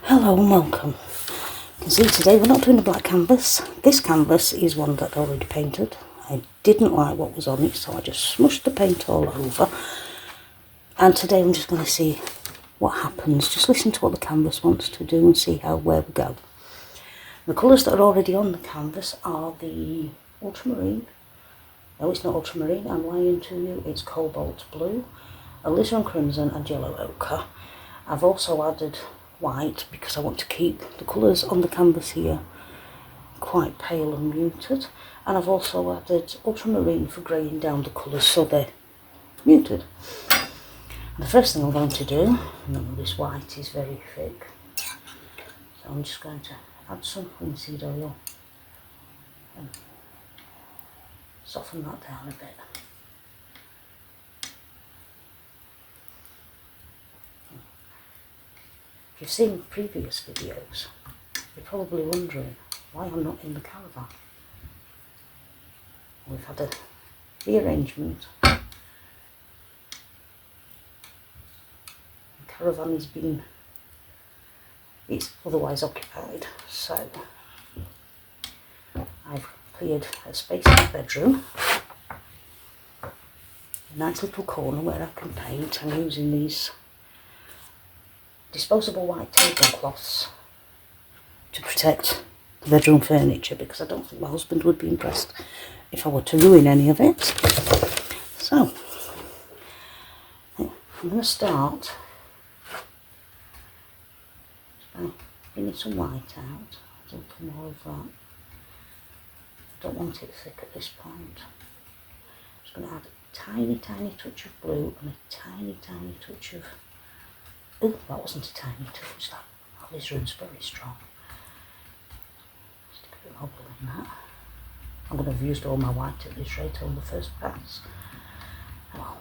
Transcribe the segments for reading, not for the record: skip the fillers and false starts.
Hello and welcome. You can see today we're not doing a black canvas. This canvas is one that I already painted. I didn't like what was on it, so I just smushed the paint all over. And today I'm just going to see what happens. Just listen to what the canvas wants to do and see where we go. The colours that are already on the canvas are the ultramarine. No, it's not ultramarine, I'm lying to you. It's cobalt blue, alizarin crimson and yellow ochre. I've also added white because I want to keep the colours on the canvas here quite pale and muted, and I've also added ultramarine for greying down the colours so they're muted. And the first thing I'm going to do, this white is very thick, so I'm just going to add some linseed oil and soften that down a bit. If you've seen previous videos, you're probably wondering why I'm not in the caravan. We've had a rearrangement. The caravan it's otherwise occupied, so I've cleared a space in the bedroom, a nice little corner where I can paint. I'm using these disposable white tablecloths to protect the bedroom furniture because I don't think my husband would be impressed if I were to ruin any of it. So I'm going to start by bringing some white out. A little more of that. I don't want it thick at this point. I'm just going to add a tiny touch of blue and a tiny touch of... Oh, that wasn't a tiny touch, that Alizarin's very strong. Stick a bit more blue in that. I'm going to have used all my white at this rate on the first pass. Well,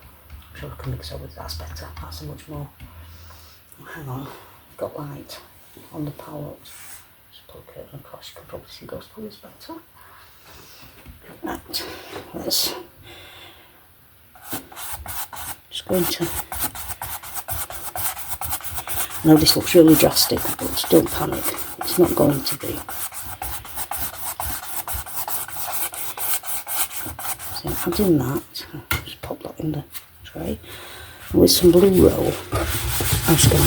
I'm sure I can mix it with that's better. That's a much more... Oh, hang on, I've got light on the palette. Just pull the curtain across, you can probably see those colours better. Right, let's... Just going to... I know this looks really drastic, but don't panic, it's not going to be. So I'm adding that, just pop that in the tray, and with some blue roll, I'm just going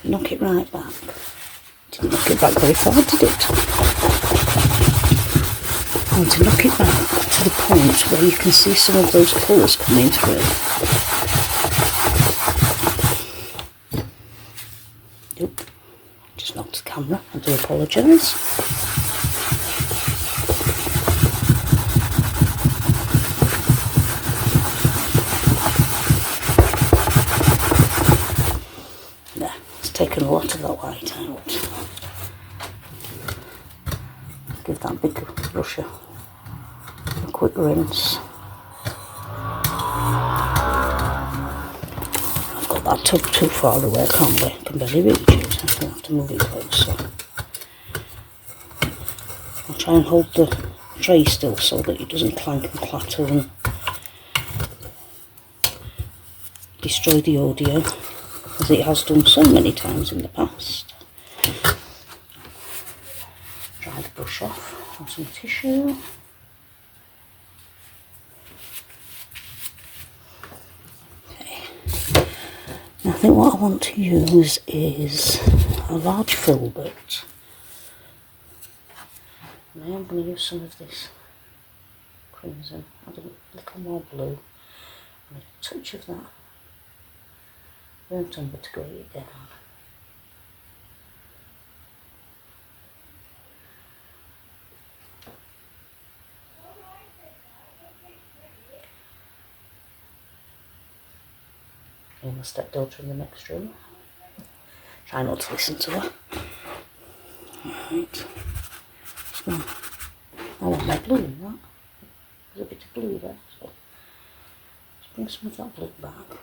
to knock it right back. Didn't knock it back very far, did it? I want to knock it back to the point where you can see some of those colours coming through. Nope, just knocked the camera, I do apologise. There, it's taken a lot of that white out. Give that big brush a quick rinse. I've got that tub too far away, I can barely reach it. I'm going to have to move it closer. I'll try and hold the tray still so that it doesn't clank and clatter and destroy the audio, as it has done so many times in the past. Dry the brush off on some tissue. I think what I want to use is a large filbert. And I am going to use some of this crimson, add a little more blue, and a touch of that burnt umber to grey it down. My stepdaughter in the next room. Try not to listen to her. Right. So, I want my blue in that. There's a bit of blue there, so let's bring some of that blue back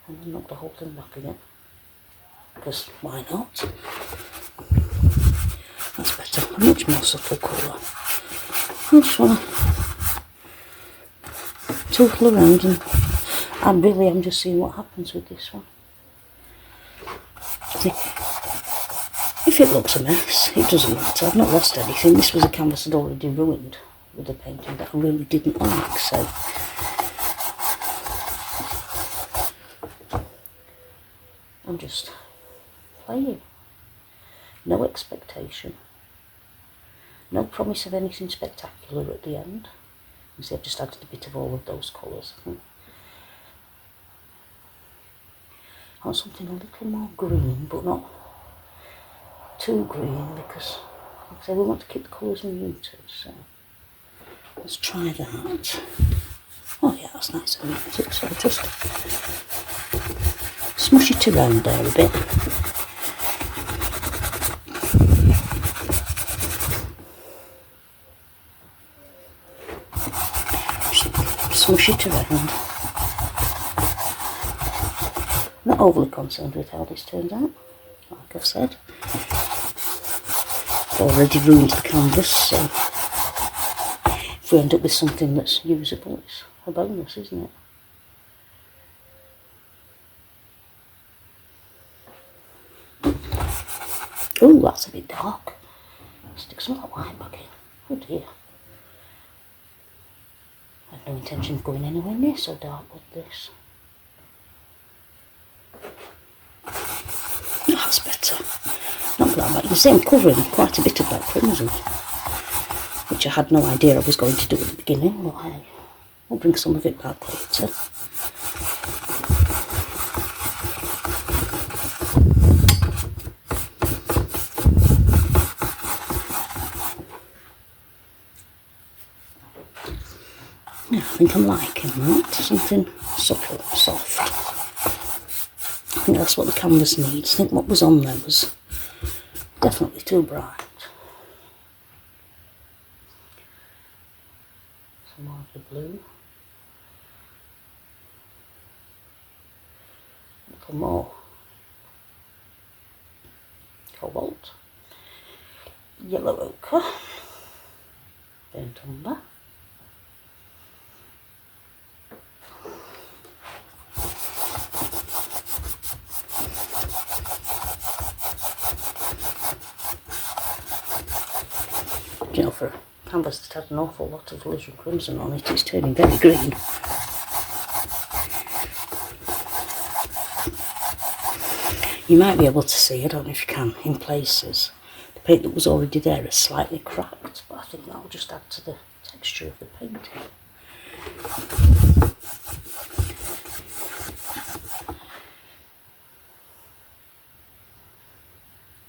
and then knock the whole thing back again. Because why not? That's better. A much more subtle colour. I just want to total around, and I really am just seeing what happens with this one. If it looks a mess, it doesn't matter. I've not lost anything. This was a canvas I'd already ruined with a painting that I really didn't like, so I'm just playing. No expectation. No promise of anything spectacular at the end. You see, I've just added a bit of all of those colours. I want something a little more green, but not too green, because, like I say, we want to keep the colours muted, so let's try that. Oh yeah, that's nice and muted, so I'll just smush it around there a bit. Smush it around. Not overly concerned with how this turns out, like I've said. I've already ruined the canvas, so if we end up with something that's usable, it's a bonus, isn't it? Oh, that's a bit dark. Stick some of that white back in. Oh dear. I had no intention of going anywhere near so dark with this. That's better. Not that bad. You see, I'm covering quite a bit of that crimson, which I had no idea I was going to do at the beginning, but I'll bring some of it back later. Yeah, I think I'm liking that. Something subtle, soft. I think that's what the canvas needs. I think what was on there was definitely too bright. Some more of the blue. A little more cobalt. Yellow ochre. Burnt umber. You know, for a canvas that had an awful lot of alizarin crimson on it, it's turning very green. You might be able to see, I don't know if you can, in places, the paint that was already there is slightly cracked, but I think that'll just add to the texture of the painting.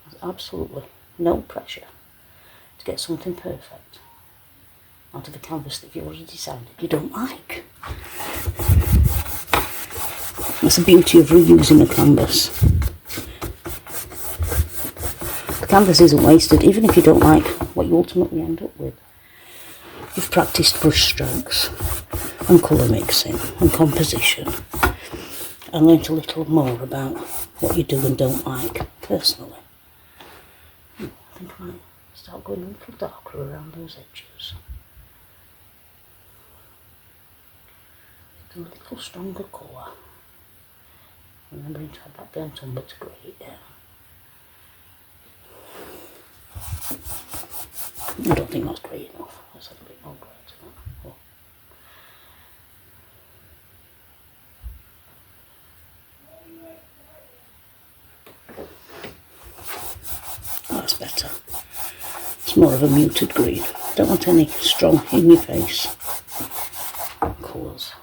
There's absolutely no pressure to get something perfect out of a canvas that you already decided you don't like. That's the beauty of reusing a canvas. The canvas isn't wasted, even if you don't like what you ultimately end up with. You've practiced brush strokes and colour mixing and composition and learnt a little more about what you do and don't like personally. I think I might start going a little darker around those edges. Do a little stronger colour. Remembering to add that burnt umber to grey it down. I don't think that's grey enough. Let's add a bit more grey to that. Oh, that's better. It's more of a muted green. Don't want any strong in your face colours.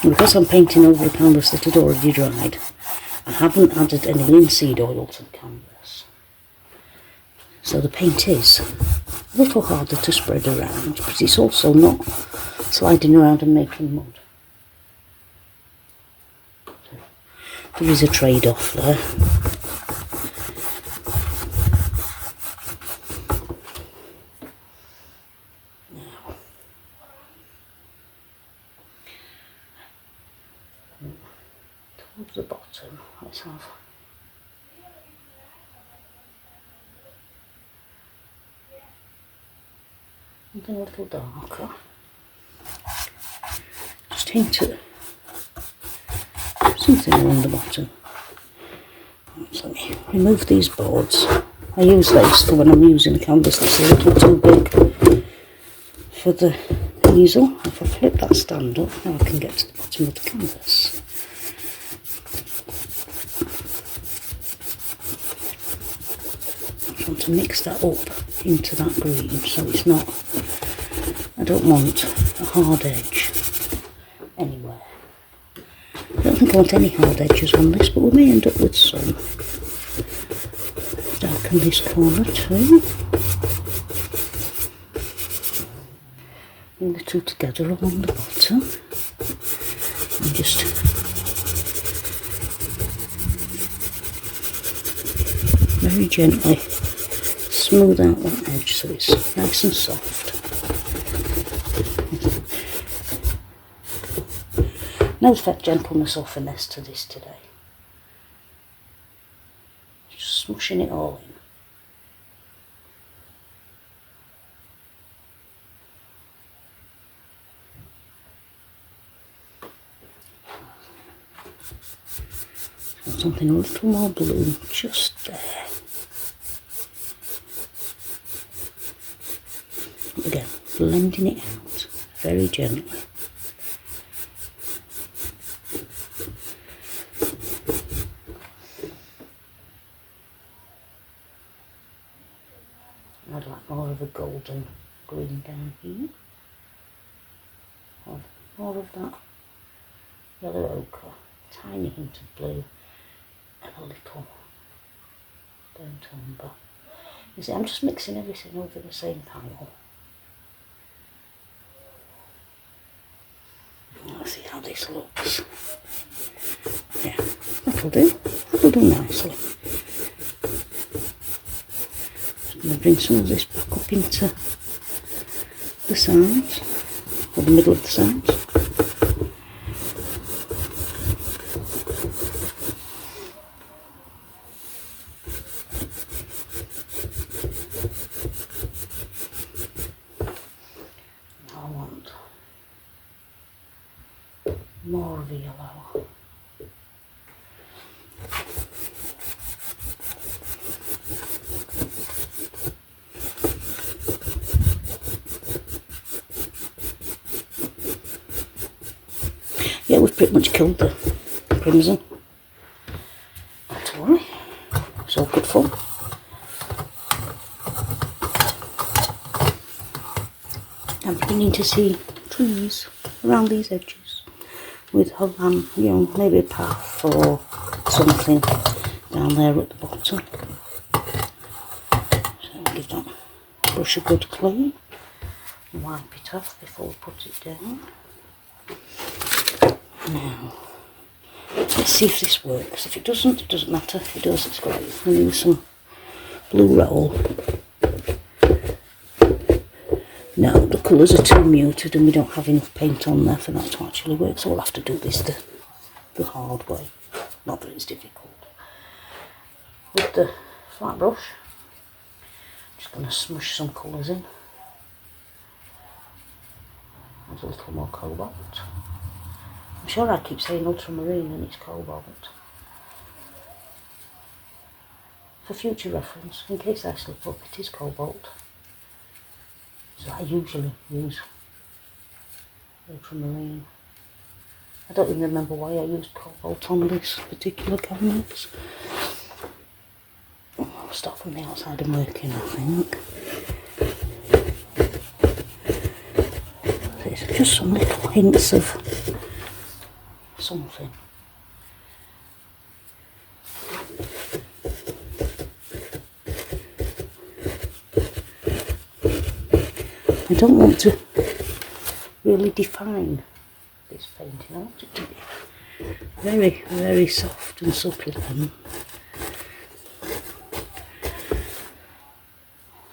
And because I'm painting over a canvas that had already dried, I haven't added any linseed oil to the canvas. So the paint is a little harder to spread around, but it's also not sliding around and making mud. So there is a trade-off there. Towards the bottom, let's have something a little darker. Just hint at something along the bottom. So let me remove these boards. I use these for when I'm using a canvas that's a little too big for the easel. If I flip that stand up, now I can get to the bottom of the canvas. I want to mix that up into that green so it's not, I don't want a hard edge anywhere. I don't think I want any hard edges on this, but we may end up with some. Darken this corner too. Bring the two together along the bottom. And just very gently smooth out that edge so it's nice and soft. No gentleness or finesse to this today. Just smushing it all in. Something a little more blue just there. Again, blending it out very gently. I'd like more of a golden green down here. Or more of that yellow ochre, tiny hint of blue, and a little burnt umber. You see, I'm just mixing everything over the same pile. Let's see how this looks. Yeah, that'll do. That'll do nicely. Just going to bring some of this back up into the sides, or the middle of the sides. More of the yellow. Yeah, we've pretty much killed the crimson. Not to worry, it's all good fun. I'm beginning to see trees around these edges with you know, maybe a path or something down there at the bottom. So I'll give that brush a good clean and wipe it off before we put it down. Now, let's see if this works. If it doesn't, it doesn't matter. If it does, it's great. We'll use some blue roll. No, the colours are too muted and we don't have enough paint on there for that to actually work, so we'll have to do this the hard way. Not that it's difficult. With the flat brush, I'm just going to smush some colours in. There's a little more cobalt. I'm sure I keep saying ultramarine and it's cobalt. For future reference, in case I slip up, it is cobalt. So I usually use ultramarine. I don't even remember why I used cobalt on this particular canvas. I'll start from the outside and work in, I think. There's just some little hints of something. I don't want to really define this painting. I want it to be very, very soft and succulent.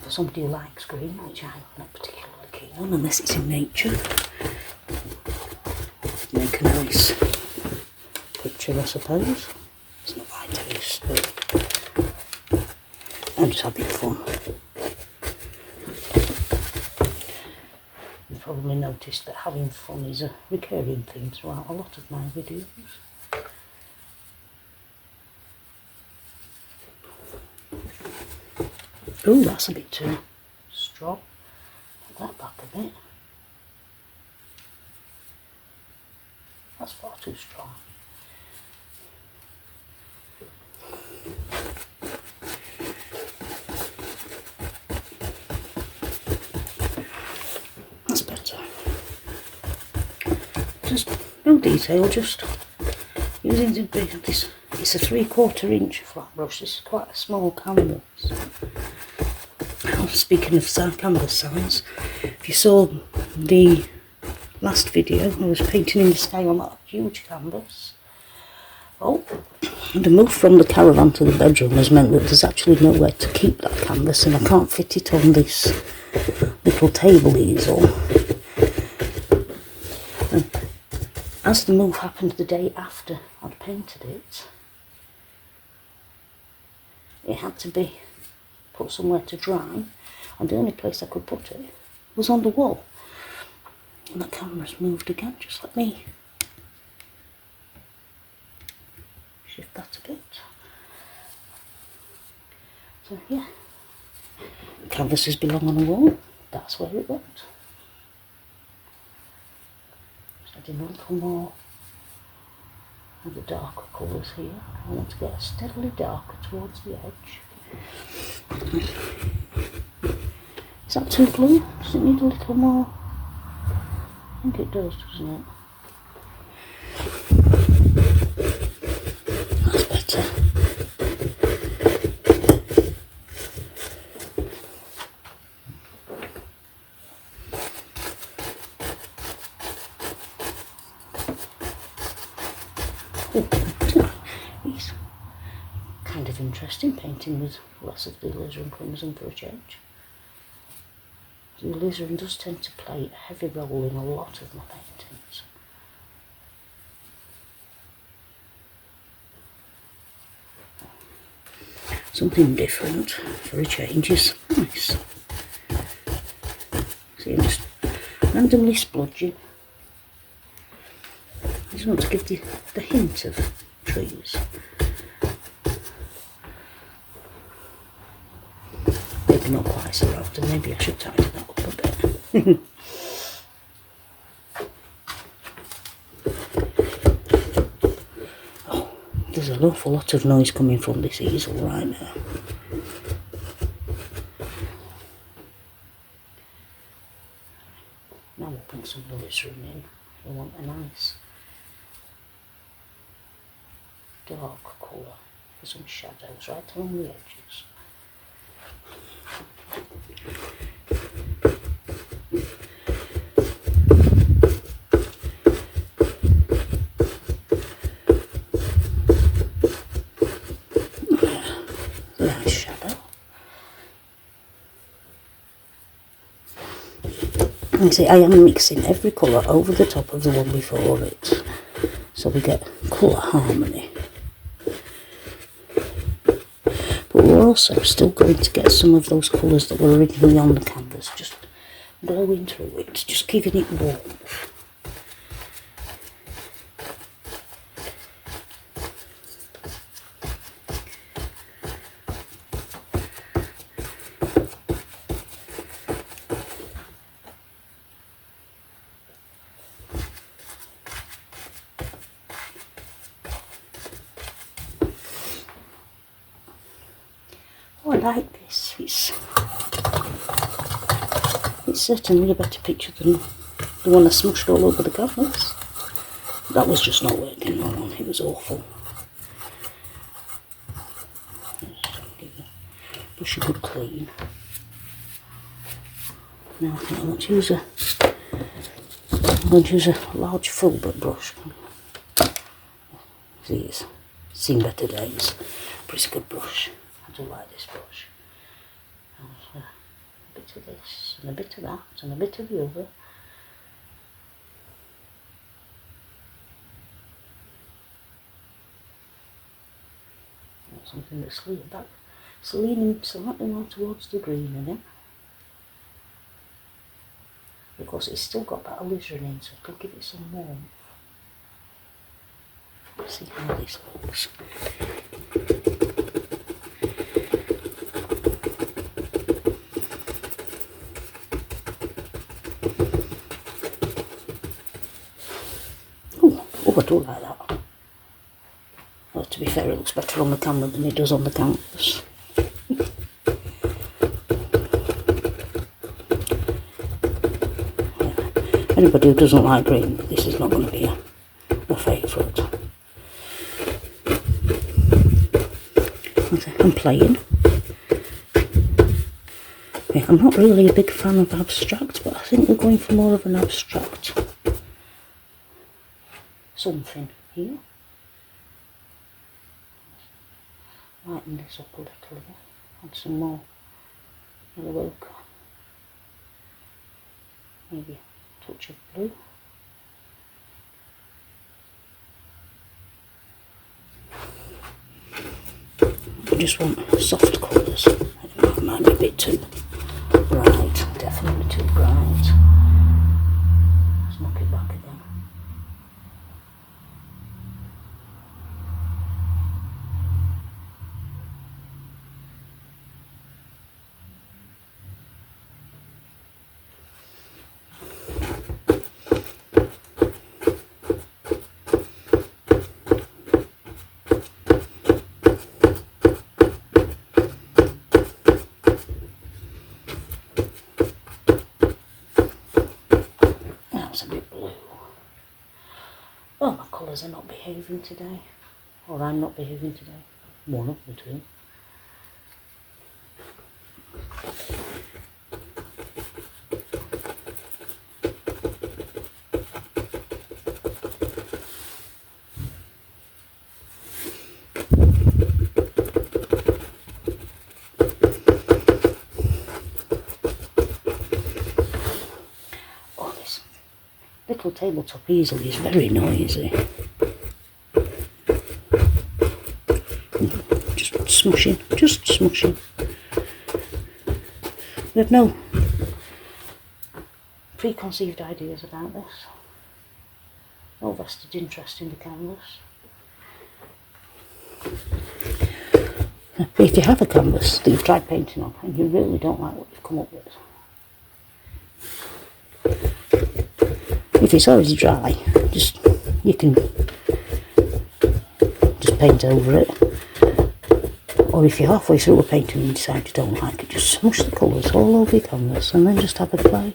For somebody who likes green, which I'm not particularly keen on unless it's in nature, make a nice picture, I suppose. It's not my taste, but I'm just having fun. you've probably noticed that having fun is a recurring theme throughout a lot of my videos. Oh, that's a bit too strong. Put that back a bit. That's far too strong. That's better. Just no detail, just using this. It's a 3/4 inch flat brush. This is quite a small canvas. Speaking of canvas size, if you saw the last video, I was painting in the sky on that huge canvas. Oh, and the move from the caravan to the bedroom has meant that there's actually nowhere to keep that canvas, and I can't fit it on this little table easel. And as the move happened the day after I'd painted it, it had to be put somewhere to dry, and the only place I could put it was on the wall. And the camera's moved again. Just let me shift that a bit. So yeah, canvases belong on a wall. That's where it went. Just adding a little more of the darker colours here. I want to get steadily darker towards the edge. Is that too blue? Does it need a little more? I think it does, doesn't it? That's better. It's kind of interesting painting with less of the alizarin crimson for a change. The alizarin does tend to play a heavy role in a lot of my paintings. Something different for a change is nice. See, I'm just randomly splodging. I just want to give the hint of trees. Maybe not quite so often, maybe I should tidy that up a bit. Oh, there's an awful lot of noise coming from this easel right now. Now we'll put some alizarin in. I want a nice dark colour for some shadows right along the edges. Nice shadow. And see, I am mixing every colour over the top of the one before it, so we get colour harmony. But we're also still going to get some of those colours that were originally on the canvas just glowing through it, just giving it warmth. Oh, I like this. It's certainly a better picture than the one I smushed all over the canvas. That was just not working, that one. It was awful. Brush a good clean. Now I think I'm going to use a large filbert brush. See, it's seen better days, but it's a good brush. I do like this brush. And, a bit of this, and a bit of that, and a bit of the other. Something that's leaning slightly more towards the green in it. because it's still got that alizarin in, so it'll give it some warmth. Let's see how this looks. Oh, I do like that. Well, to be fair, it looks better on the camera than it does on the canvas. Yeah. Anybody who doesn't like green, this is not going to be a favourite. I'm playing. Yeah, I'm not really a big fan of abstract, but I think we're going for more of an abstract something here. Lighten this up a little bit. Add some more yellow ochre. Maybe a touch of blue. I just want soft colours. It might be a bit too bright, definitely too bright. Let's knock it back again. That's a bit blue. Well, my colours are not behaving today. Or I'm not behaving today. One of the two. Little tabletop easel is very noisy. Just smushing. We have no preconceived ideas about this. No vested interest in the canvas. If you have a canvas that you've tried painting on and you really don't like what you've come up with, if it's already dry, you can just paint over it. Or if you're halfway through a painting and you decide you don't like it, just smush the colours all over your canvas and then just have a play.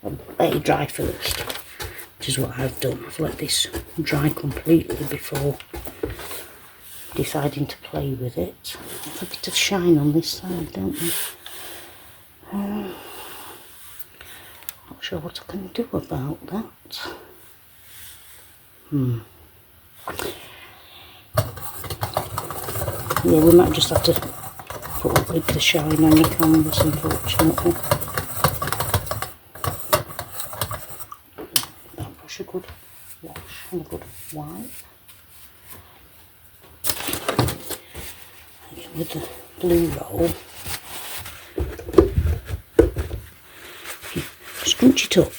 Let it dry first, which is what I've done. I've let this dry completely before deciding to play with it. Have a bit of shine on this side, don't we? Not sure what I can do about that. Yeah, we might just have to put a bit of shine on the canvas, unfortunately. That brush a good wash and a good wipe. Again with the blue roll. Scrunch it up.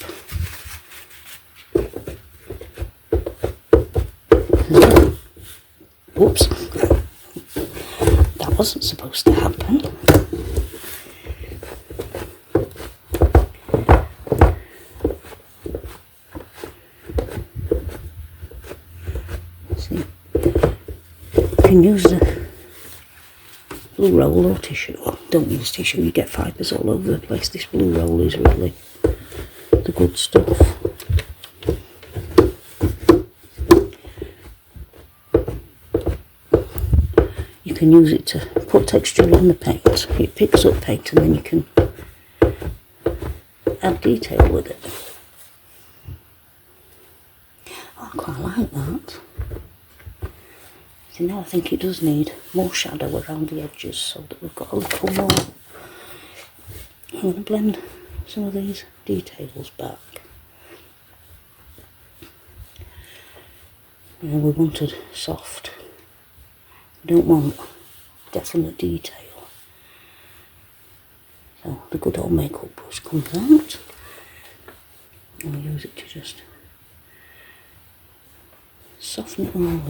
Whoops. That wasn't supposed to happen. See, you can use the blue roll or tissue. Well, don't use tissue, you get fibres all over the place. This blue roll is really the good stuff. You can use it to put texture on the paint. It picks up paint and then you can add detail with it. I quite like that. See, now I think it does need more shadow around the edges so that we've got a little more. I'm going to blend some of these details back. And we wanted soft. We don't want definite detail. So the good old makeup brush comes out. And we use it to just soften it all in.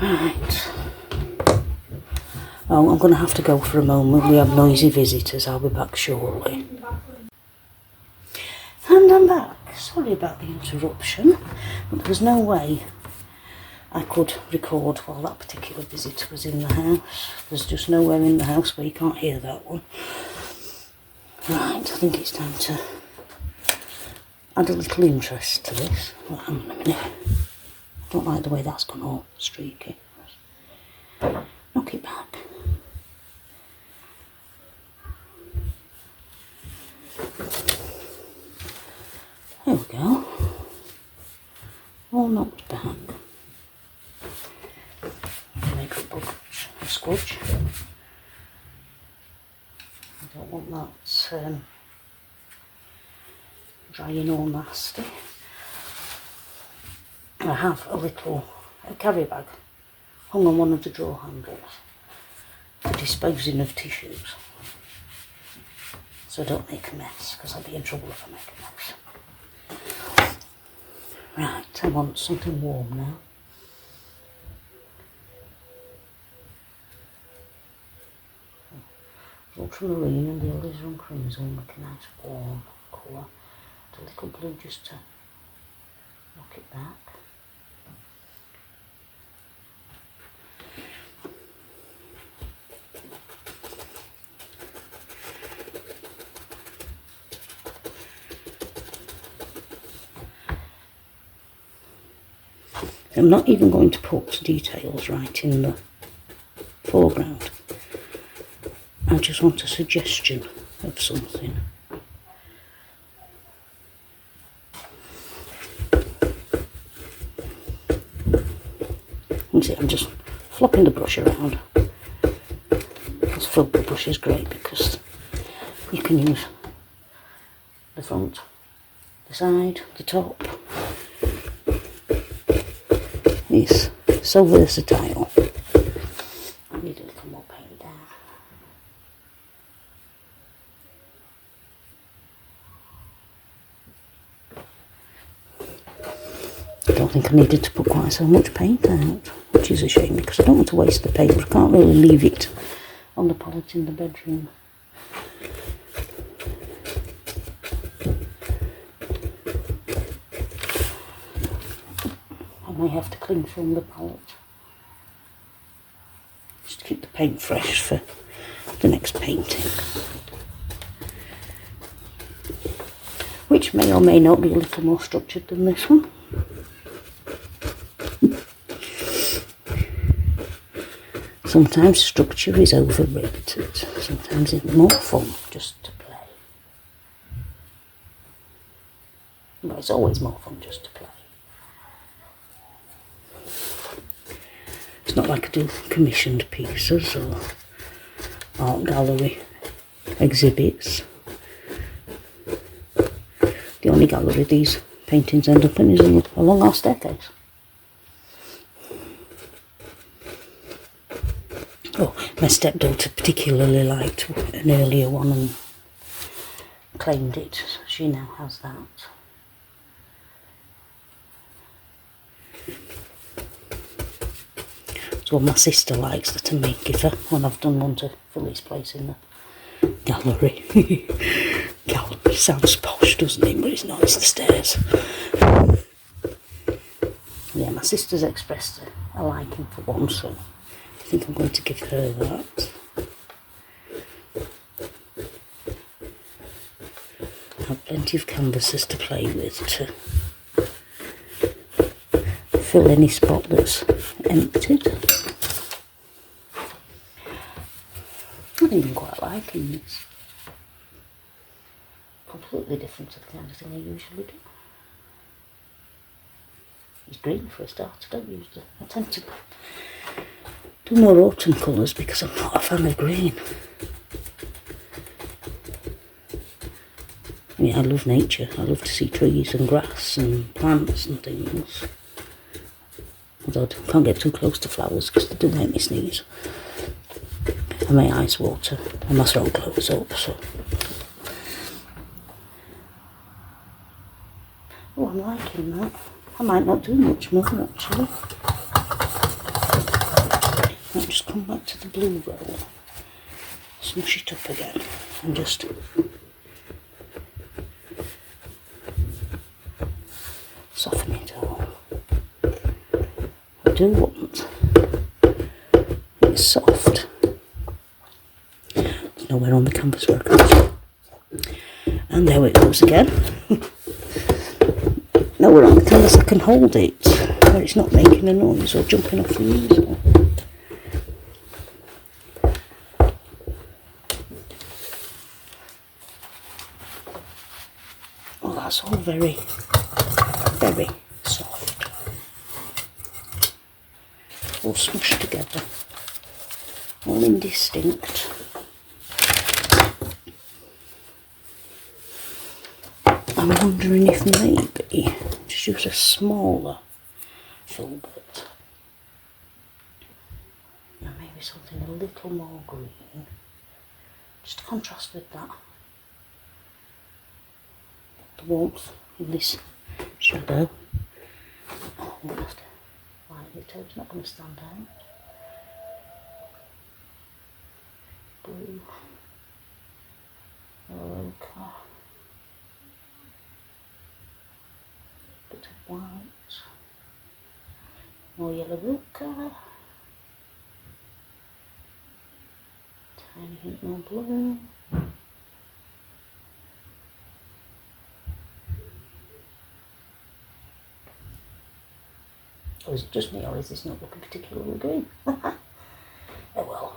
Right. Oh, I'm going to have to go for a moment. We have noisy visitors. I'll be back shortly. And I'm back. Sorry about the interruption, but there was no way I could record while that particular visitor was in the house. There's just nowhere in the house where you can't hear that one. Right, I think it's time to add a little interest to this. Well, hang on a minute. I don't like the way that's gone all streaky. Knock it back. There we go. All knocked back. Make a squidge. I don't want that drying all nasty. I have a little carry bag hung on one of the drawer handles for disposing of tissues, so I don't make a mess, because I'll be in trouble if I make a mess. Right, I want something warm now. Ultramarine and the Alizarin crimson make a nice warm colour. A little blue just to knock it back. I'm not even going to put details right in the foreground. I just want a suggestion of something. You see, I'm just flopping the brush around. This filbert brush is great because you can use the front, the side, the top. It's so versatile. I need a little more paint down. I don't think I needed to put quite so much paint out, which is a shame because I don't want to waste the paint, but I can't really leave it on the palette in the bedroom. I may have to cling film the palette just to keep the paint fresh for the next painting, which may or may not be a little more structured than this one. Sometimes structure is overrated, sometimes it's more fun just to play. Well, it's always more fun just to play. It's not like I do commissioned pieces or art gallery exhibits. The only gallery these paintings end up in is along our staircase. Oh, my stepdaughter particularly liked an earlier one and claimed it. She now has that. So my sister likes that I may give her when I've done one to Philly's place in the gallery. Gallery sounds posh, doesn't it? But it's not, it's the stairs. Yeah, my sister's expressed a liking for one, so I think I'm going to give her that. I have plenty of canvases to play with to fill any spot that's emptied. I'm even quite liking this. Completely different to the kind of thing I usually do. It's green for a start. I tend to do more autumn colours because I'm not a fan of green. I mean, I love nature. I love to see trees and grass and plants and things. Although I can't get too close to flowers because they do make me sneeze. And my eyes water and my throat closes up, so. Oh, I'm liking that. I might not do much more actually. I'll just come back to the blue roll, smush it up again, and just soften it all. I do want it soft. There's nowhere on the canvas where I can go. And there it goes again. Nowhere on the canvas I can hold it, where it's not making a noise or jumping off the easel. Oh, that's all very, very soft. All smushed together, all indistinct. I'm wondering if maybe just use a smaller filbert. And maybe something a little more green, just to contrast with that. The warmth in this shadow. Oh, I'm going to have to lighten it up, it's not going to stand out. Blue. Ochre. Bit of white. More yellow ochre. Tiny hint more blue. Or is it just me, or is this not looking particularly green? Oh well.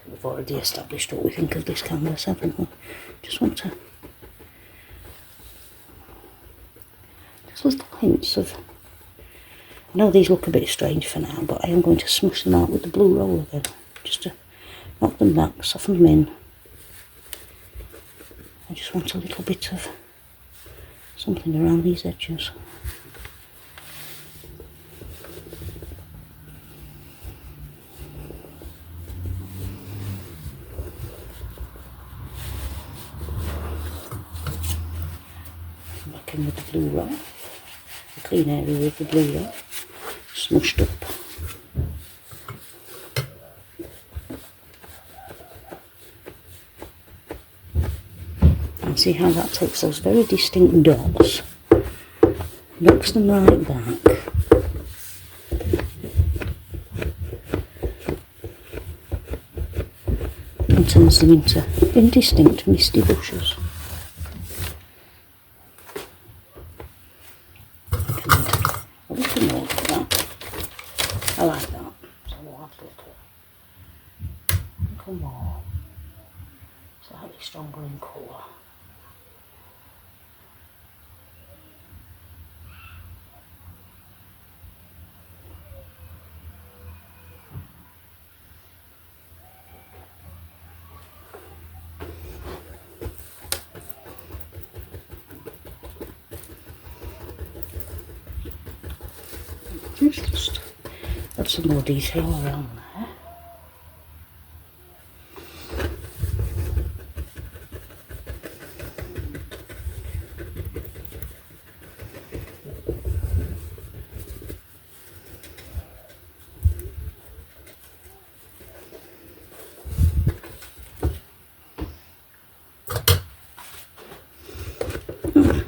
We've already established what we think of this canvas, haven't we? Just want to... just little hints of... I know these look a bit strange for now, but I am going to smush them out with the blue roller again. Just to knock them back, soften them in. I just want a little bit of something around these edges. Back in with the blue roll, the clean area with the blue roll, smushed up. And see how that takes those very distinct dots, knocks them right back. And turns them into indistinct misty bushes. A little more like that. I like that. So we'll have to look at a little more. Slightly stronger in colour. Just add some more detail around there.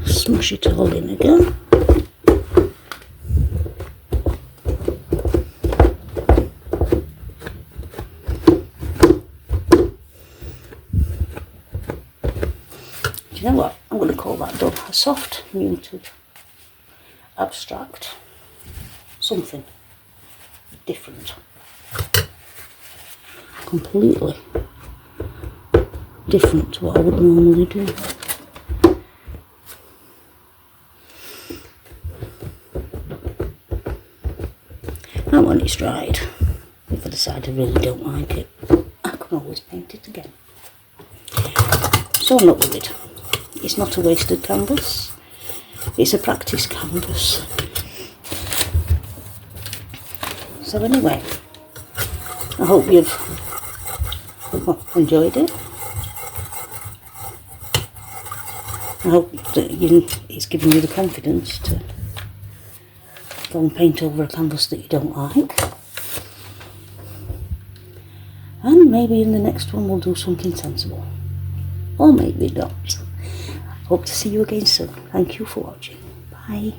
Smush it all in again. You know what? I'm going to call that done. A soft, muted, abstract, something different. Completely different to what I would normally do. And when it's dried, if I decide I really don't like it, I can always paint it again. So I'm not worried. it's not a wasted canvas. It's a practice canvas. So anyway, I hope you've enjoyed it. I hope that it's given you the confidence to go and paint over a canvas that you don't like. And maybe in the next one we'll do something sensible. Or maybe not. Hope to see you again soon. Thank you for watching. Bye.